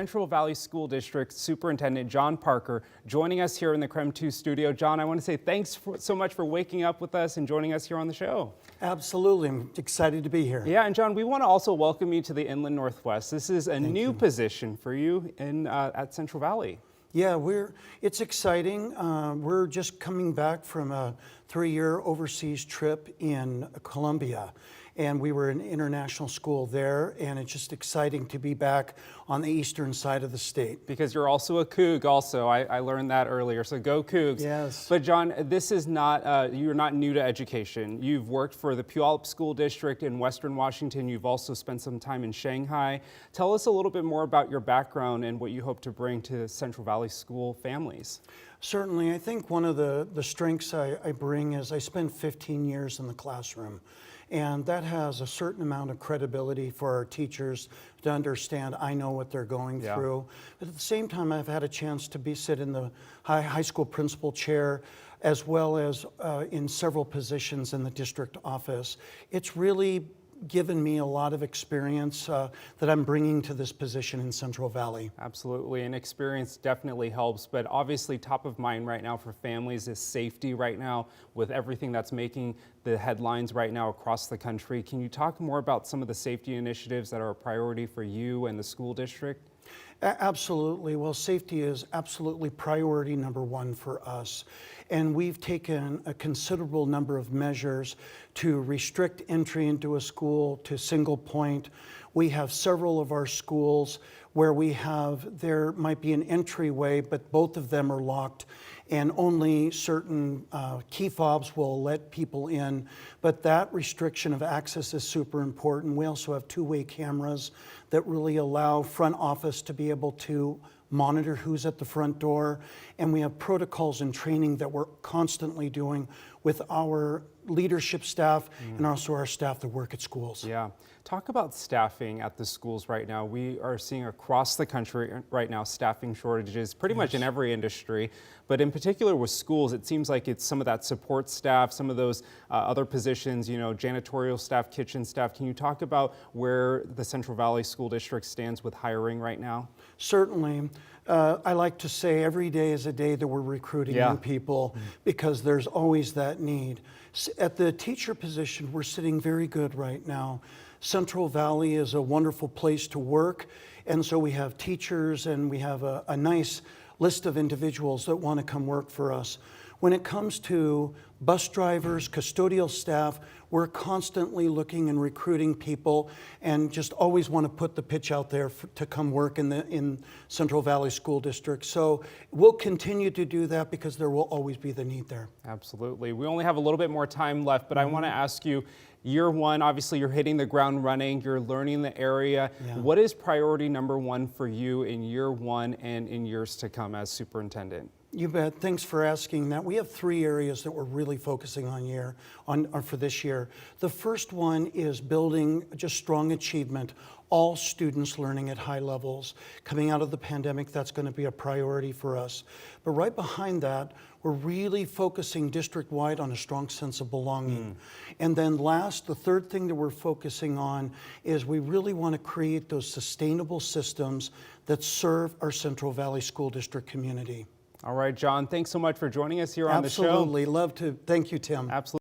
Central Valley School District Superintendent John Parker joining us here in the KREM 2 studio. John, I want to say thanks so much for waking up with us and joining us here on the show. Absolutely. I'm excited to be here. Yeah, and John, we want to also welcome you to the Inland Northwest. This is a new position for you at Central Valley. Yeah, it's exciting. We're just coming back from a 3-year overseas trip in Colombia, and we were in international school there, and it's just exciting to be back on the eastern side of the state. Because you're also a Coug also. I learned that earlier, so go Cougs. Yes. But John, this is not, you're not new to education. You've worked for the Puyallup School District in Western Washington. You've also spent some time in Shanghai. Tell us a little bit more about your background and what you hope to bring to Central Valley school families. Certainly. I think one of the strengths I bring is I spent 15 years in the classroom. And that has a certain amount of credibility for our teachers to understand I know what they're going through. But at the same time, I've had a chance to sit in the high school principal chair, as well as in several positions in the district office. It's really given me a lot of experience that I'm bringing to this position in Central Valley. Absolutely, and experience definitely helps, but obviously top of mind right now for families is safety right now with everything that's making the headlines right now across the country. Can you talk more about some of the safety initiatives that are a priority for you and the school district? Absolutely. Well, safety is absolutely priority number one for us. And we've taken a considerable number of measures to restrict entry into a school to single point. We have several of our schools where there might be an entryway, but both of them are locked, and only certain key fobs will let people in. But that restriction of access is super important. We also have two-way cameras that really allow front office to be able to monitor who's at the front door. And we have protocols and training that we're constantly doing with our leadership staff and also our staff that work at schools. Yeah. Talk about staffing at the schools right now. We are seeing across the country right now staffing shortages pretty much in every industry, but in particular with schools, it seems like it's some of that support staff, some of those other positions, you know, janitorial staff, kitchen staff. Can you talk about where the Central Valley School District stands with hiring right now? Certainly. I like to say every day is a day that we're recruiting new people because there's always that need. At the teacher position, we're sitting very good right now. Central Valley is a wonderful place to work, and so we have teachers and we have a nice list of individuals that want to come work for us. When it comes to bus drivers, custodial staff, we're constantly looking and recruiting people and just always want to put the pitch out there to come work in Central Valley School District. So we'll continue to do that because there will always be the need there. Absolutely. We only have a little bit more time left, but I want to ask you, year one, obviously you're hitting the ground running, you're learning the area. What is priority number one for you in year one and in years to come as superintendent? You bet. Thanks for asking that. We have 3 areas that we're really focusing on for this year. The first one is building just strong achievement, all students learning at high levels. Coming out of the pandemic, that's going to be a priority for us. But right behind that, we're really focusing district-wide on a strong sense of belonging. And then last, the third thing that we're focusing on is we really want to create those sustainable systems that serve our Central Valley School District community. All right, John, thanks so much for joining us here on the show. Absolutely. Love to. Thank you, Tim. Absolutely.